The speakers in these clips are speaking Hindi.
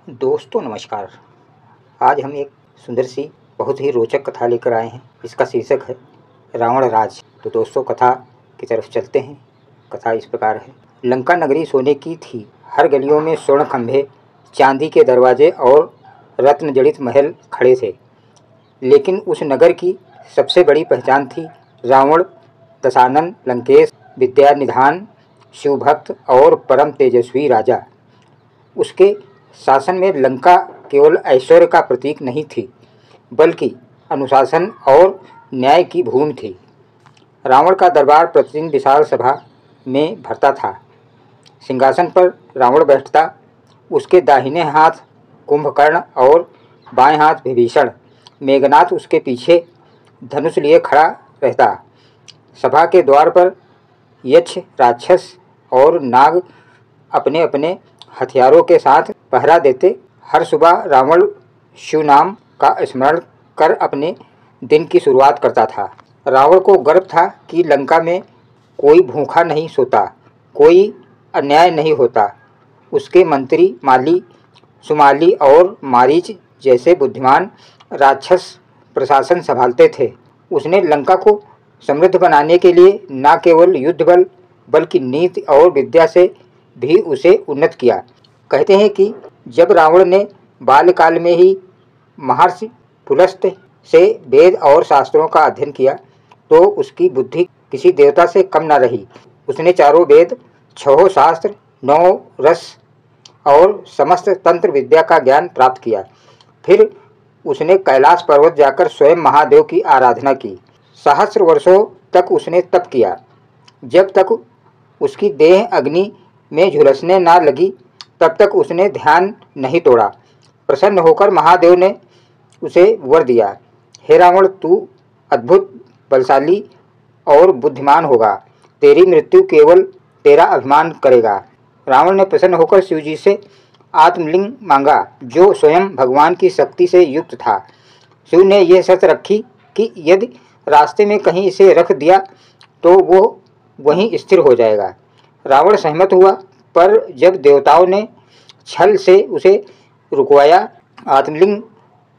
दोस्तों नमस्कार। आज हम एक सुंदर सी बहुत ही रोचक कथा लेकर आए हैं। इसका शीर्षक है रावण राज। तो दोस्तों कथा की तरफ चलते हैं। कथा इस प्रकार है। लंका नगरी सोने की थी। हर गलियों में स्वर्ण खंभे, चांदी के दरवाजे और रत्न जड़ित महल खड़े थे। लेकिन उस नगर की सबसे बड़ी पहचान थी रावण दशानन लंकेश, विद्यानिधान, शिवभक्त और परम तेजस्वी राजा। उसके शासन में लंका केवल ऐश्वर्य का प्रतीक नहीं थी, बल्कि अनुशासन और न्याय की भूमि थी। रावण का दरबार प्रतिदिन विशाल सभा में भरता था। सिंहासन पर रावण बैठता, उसके दाहिने हाथ कुंभकर्ण और बाएं हाथ विभीषण, मेघनाथ उसके पीछे धनुष लिए खड़ा रहता। सभा के द्वार पर यक्ष, राक्षस और नाग अपने अपने हथियारों के साथ पहरा देते। हर सुबह रावण शिव नाम का स्मरण कर अपने दिन की शुरुआत करता था। रावण को गर्व था कि लंका में कोई भूखा नहीं सोता, कोई अन्याय नहीं होता। उसके मंत्री माली, सुमाली और मारीच जैसे बुद्धिमान राक्षस प्रशासन संभालते थे। उसने लंका को समृद्ध बनाने के लिए न केवल युद्ध बल बल्कि नीति और विद्या से भी उसे उन्नत किया। कहते हैं कि जब रावण ने बाल्यकाल में ही महर्षि पुलस्त से वेद और शास्त्रों का अध्ययन किया तो उसकी बुद्धि किसी देवता से कम न रही। उसने चारों वेद, 6 शास्त्र, 9 रस और समस्त तंत्र विद्या का ज्ञान प्राप्त किया। फिर उसने कैलाश पर्वत जाकर स्वयं महादेव की आराधना की। सहस्र वर्षों तक उसने तप किया। जब तक उसकी देह अग्नि में झुलसने न लगी तब तक उसने ध्यान नहीं तोड़ा। प्रसन्न होकर महादेव ने उसे वर दिया, हे रावण, तू अद्भुत बलशाली और बुद्धिमान होगा। तेरी मृत्यु केवल तेरा अभिमान करेगा। रावण ने प्रसन्न होकर शिव जी से आत्मलिंग मांगा, जो स्वयं भगवान की शक्ति से युक्त था। शिव ने यह शर्त रखी कि यदि रास्ते में कहीं इसे रख दिया तो वो वहीं स्थिर हो जाएगा। रावण सहमत हुआ, पर जब देवताओं ने छल से उसे रुकवाया, आत्मलिंग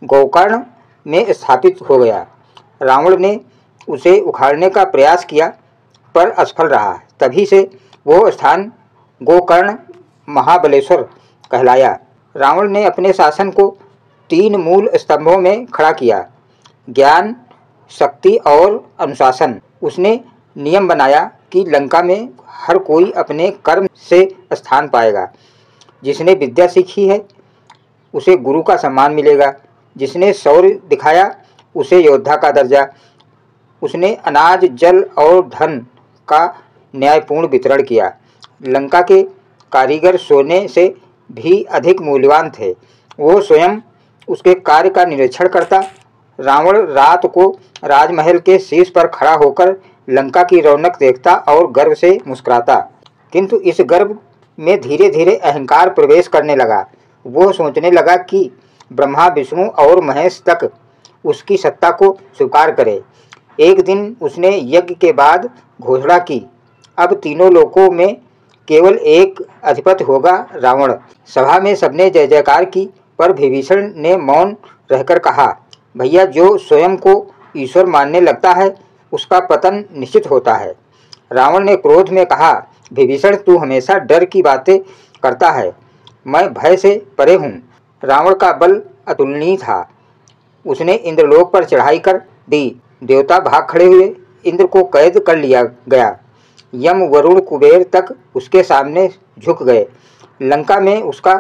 गोकर्ण में स्थापित हो गया। रावण ने उसे उखाड़ने का प्रयास किया पर असफल रहा। तभी से वो स्थान गोकर्ण महाबलेश्वर कहलाया। रावण ने अपने शासन को 3 मूल स्तंभों में खड़ा किया, ज्ञान, शक्ति और अनुशासन। उसने नियम बनाया कि लंका में हर कोई अपने कर्म से स्थान पाएगा। जिसने विद्या सीखी है उसे गुरु का सम्मान मिलेगा, जिसने शौर्य दिखाया उसे योद्धा का दर्जा। उसने अनाज, जल और धन का न्यायपूर्ण वितरण किया। लंका के कारीगर सोने से भी अधिक मूल्यवान थे। वो स्वयं उसके कार्य का निरीक्षण करता। रावण रात को राजमहल के शीर्ष पर खड़ा होकर लंका की रौनक देखता और गर्व से मुस्कुराता। किंतु इस गर्व में धीरे धीरे अहंकार प्रवेश करने लगा। वो सोचने लगा कि ब्रह्मा, विष्णु और महेश तक उसकी सत्ता को स्वीकार करे। एक दिन उसने यज्ञ के बाद घोषणा की, अब तीनों लोकों में केवल एक अधिपति होगा, रावण। सभा में सबने जय जयकार की, पर विभीषण ने मौन रहकर कहा, भैया, जो स्वयं को ईश्वर मानने लगता है उसका पतन निश्चित होता है। रावण ने क्रोध में कहा, विभीषण, तू हमेशा डर की बातें करता है, मैं भय से परे हूँ। रावण का बल अतुलनीय था। उसने इंद्रलोक पर चढ़ाई कर दी। देवता भाग खड़े हुए। इंद्र को कैद कर लिया गया। यम, वरुण, कुबेर तक उसके सामने झुक गए। लंका में उसका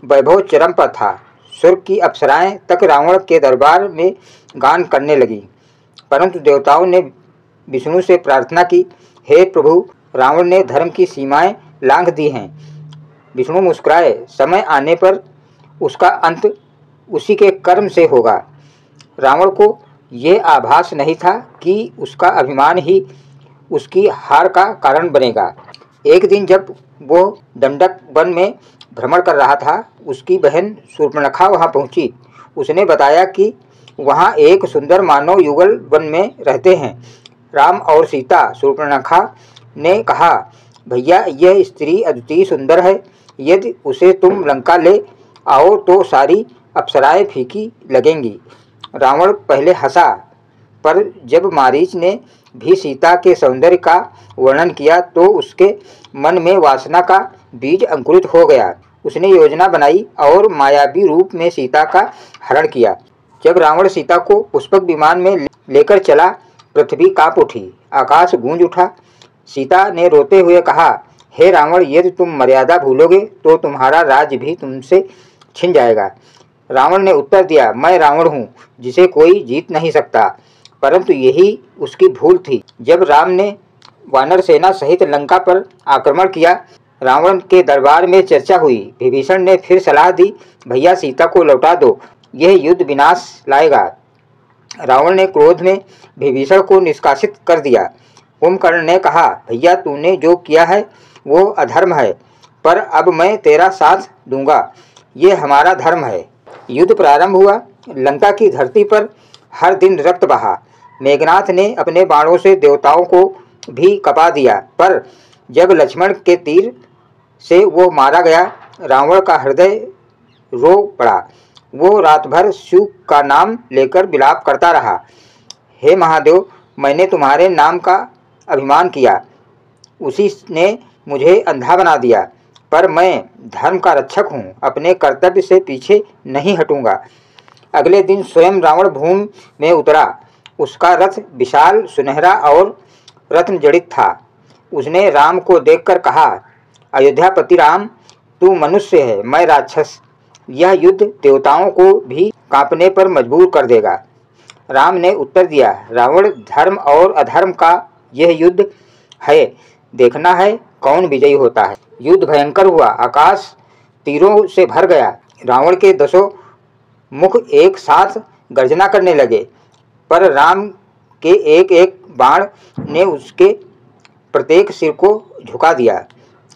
वैभव चरम पर था। स्वर्ग की अप्सराएं तक रावण के दरबार में गान करने लगी। परंतु देवताओं ने विष्णु से प्रार्थना की, हे प्रभु, रावण ने धर्म की सीमाएं लांघ दी हैं। विष्णु मुस्कुराए, समय आने पर उसका अंत उसी के कर्म से होगा। रावण को यह आभास नहीं था कि उसका अभिमान ही उसकी हार का कारण बनेगा। एक दिन जब वो दंडक वन में भ्रमण कर रहा था, उसकी बहन शूर्पणखा वहाँ पहुँची। उसने बताया कि वहाँ एक सुंदर मानव युगल वन में रहते हैं, राम और सीता। शूर्पणखा ने कहा, भैया, यह स्त्री अद्वितीय सुंदर है। यदि उसे तुम लंका ले आओ तो सारी अप्सराएं फीकी लगेंगी। रावण पहले हंसा, पर जब मारीच ने भी सीता के सौंदर्य का वर्णन किया तो उसके मन में वासना का बीज अंकुरित हो गया। उसने योजना बनाई और मायावी रूप में सीता का हरण किया। जब रावण सीता को पुष्पक विमान में लेकर चला, पृथ्वी कांप उठी, आकाश गूंज उठा। सीता ने रोते हुए कहा, हे रावण, यदि तुम मर्यादा भूलोगे तो तुम्हारा राज्य भी तुमसे छिन जाएगा। रावण ने उत्तर दिया, मैं रावण हूँ जिसे कोई जीत नहीं सकता। परंतु यही उसकी भूल थी। जब राम ने वानर सेना सहित लंका पर आक्रमण किया, रावण के दरबार में चर्चा हुई। विभीषण ने फिर सलाह दी, भैया सीता को लौटा दो, यह युद्ध विनाश लाएगा। रावण ने क्रोध में विभीषण को निष्कासित कर दिया। कुंभकर्ण ने कहा, भैया तूने जो किया है वो अधर्म है, पर अब मैं तेरा साथ दूंगा, ये हमारा धर्म है। युद्ध प्रारंभ हुआ। लंका की धरती पर हर दिन रक्त बहा। मेघनाथ ने अपने बाणों से देवताओं को भी कपा दिया, पर जब लक्ष्मण के तीर से वो मारा गया, रावण का हृदय रो पड़ा। वो रात भर शिव का नाम लेकर विलाप करता रहा, हे महादेव, मैंने तुम्हारे नाम का अभिमान किया, उसी ने मुझे अंधा बना दिया, पर मैं धर्म का रक्षक हूँ, अपने कर्तव्य से पीछे नहीं हटूंगा। अगले दिन स्वयं रावण भूमि में उतरा। उसका रथ विशाल, सुनहरा और रत्न जड़ित था। उसने राम को देखकर कहा, अयोध्यापति राम, तू मनुष्य है, मैं राक्षस। यह युद्ध देवताओं को भी कांपने पर मजबूर कर देगा। राम ने उत्तर दिया, रावण, धर्म और अधर्म का यह युद्ध है, देखना है कौन विजयी होता है। युद्ध भयंकर हुआ, आकाश तीरों से भर गया। रावण के 10 मुख एक साथ गर्जना करने लगे, पर राम के एक एक बाण ने उसके प्रत्येक सिर को झुका दिया।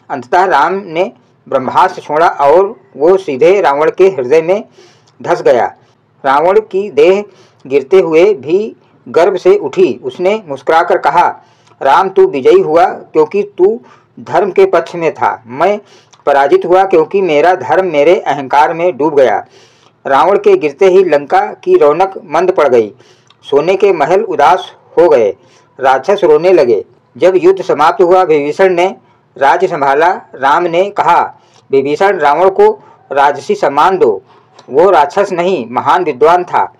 अंततः राम ने ब्रह्मास्त्र छोड़ा और वो सीधे रावण के हृदय में धंस गया। रावण की देह गिरते हुए भी गर्भ से उठी। उसने मुस्कुराकर कहा, राम, तू विजयी हुआ क्योंकि तू धर्म के पक्ष में था। मैं पराजित हुआ क्योंकि मेरा धर्म मेरे अहंकार में डूब गया। रावण के गिरते ही लंका की रौनक मंद पड़ गई। सोने के महल उदास हो गए, राक्षस रोने लगे। जब युद्ध समाप्त हुआ, विभीषण ने राज्य संभाला। राम ने कहा, विभीषण, रावण को राजसी सम्मान दो, वो राक्षस नहीं, महान विद्वान था।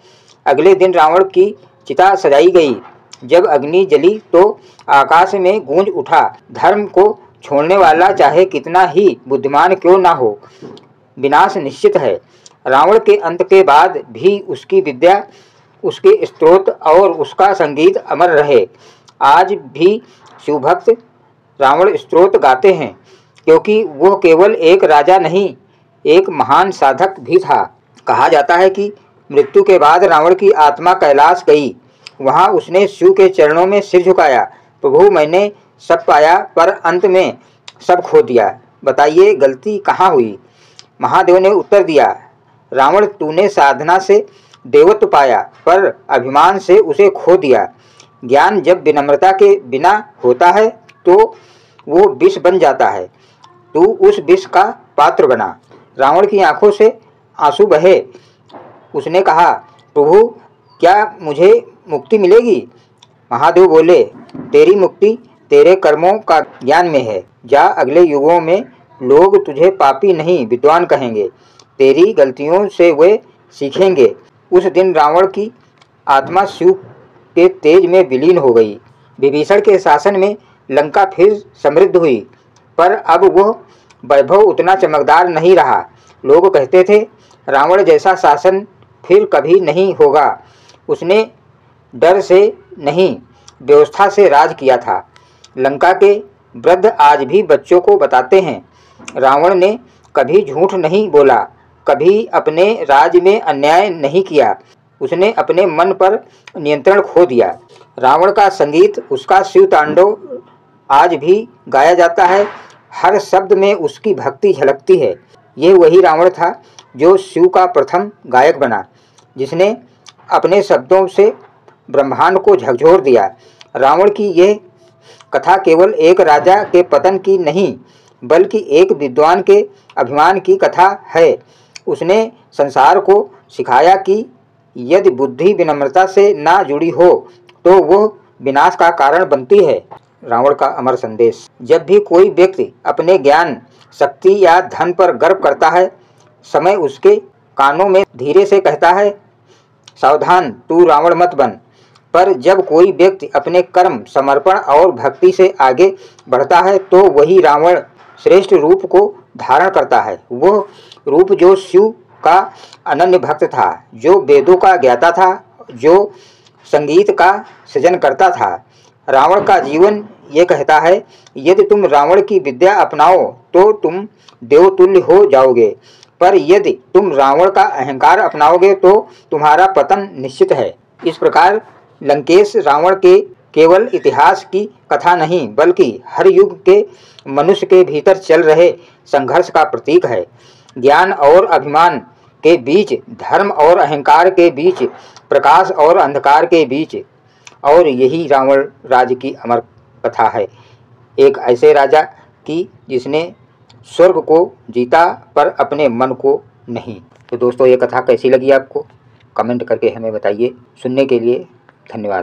अगले दिन रावण की चिता सजाई गई। जब अग्नि जली तो आकाश में गूंज उठा, धर्म को छोड़ने वाला चाहे कितना ही बुद्धिमान क्यों ना हो, विनाश निश्चित है। रावण के अंत के बाद भी उसकी विद्या, उसके स्तोत्र और उसका संगीत अमर रहे। आज भी शिवभक्त रावण स्तोत्र गाते हैं, क्योंकि वो केवल एक राजा नहीं, एक महान साधक भी था। कहा जाता है कि मृत्यु के बाद रावण की आत्मा कैलाश गई। वहाँ उसने शिव के चरणों में सिर झुकाया, प्रभु, मैंने सब पाया पर अंत में सब खो दिया, बताइए गलती कहाँ हुई। महादेव ने उत्तर दिया, रावण, तूने साधना से देवत्व पाया पर अभिमान से उसे खो दिया। ज्ञान जब विनम्रता के बिना होता है तो वो विष बन जाता है, तू उस विष का पात्र बना। रावण की आंखों से आंसू बहे। उसने कहा, प्रभु, क्या मुझे मुक्ति मिलेगी? महादेव बोले, तेरी मुक्ति तेरे कर्मों का ज्ञान में है। जा, अगले युगों में लोग तुझे पापी नहीं विद्वान कहेंगे, तेरी गलतियों से वे सीखेंगे। उस दिन रावण की आत्मा शिव के तेज में विलीन हो गई। विभीषण के शासन में लंका फिर समृद्ध हुई, पर अब वह वैभव उतना चमकदार नहीं रहा। लोग कहते थे, रावण जैसा शासन फिर कभी नहीं होगा। उसने डर से नहीं, व्यवस्था से राज किया था। लंका के वृद्ध आज भी बच्चों को बताते हैं, रावण ने कभी झूठ नहीं बोला, कभी अपने राज्य में अन्याय नहीं किया, उसने अपने मन पर नियंत्रण खो दिया। रावण का संगीत, उसका शिव तांडव आज भी गाया जाता है। हर शब्द में उसकी भक्ति झलकती है। ये वही रावण था जो शिव का प्रथम गायक बना, जिसने अपने शब्दों से ब्रह्मांड को झकझोर दिया। रावण की यह कथा केवल एक राजा के पतन की नहीं, बल्कि एक विद्वान के अभिमान की कथा है। उसने संसार को सिखाया कि यदि बुद्धि विनम्रता से ना जुड़ी हो तो वह विनाश का कारण बनती है। रावण का अमर संदेश। जब भी कोई व्यक्ति अपने ज्ञान, शक्ति या धन पर गर्व करता है, समय उसके कानों में धीरे से कहता है, सावधान, तू रावण मत बन। पर जब कोई व्यक्ति अपने कर्म, समर्पण और भक्ति से आगे बढ़ता है तो वही रावण श्रेष्ठ रूप को धारण करता है। वह रूप जो शिव का अनन्य भक्त था, जो वेदों का ज्ञाता था, जो संगीत का सृजन करता था। रावण का जीवन ये कहता है, यदि तुम रावण की विद्या अपनाओ तो तुम देवतुल्य हो जाओगे, पर यदि तुम रावण का अहंकार अपनाओगे तो तुम्हारा पतन निश्चित है। इस प्रकार लंकेश रावण के केवल इतिहास की कथा नहीं, बल्कि हर युग के मनुष्य के भीतर चल रहे संघर्ष का प्रतीक है। ज्ञान और अभिमान के बीच, धर्म और अहंकार के बीच, प्रकाश और अंधकार के बीच, और यही रावण राज्य की अमर कथा है। एक ऐसे राजा की जिसने स्वर्ग को जीता पर अपने मन को नहीं। तो दोस्तों, ये कथा कैसी लगी आपको? कमेंट करके हमें बताइए। सुनने के लिए धन्यवाद।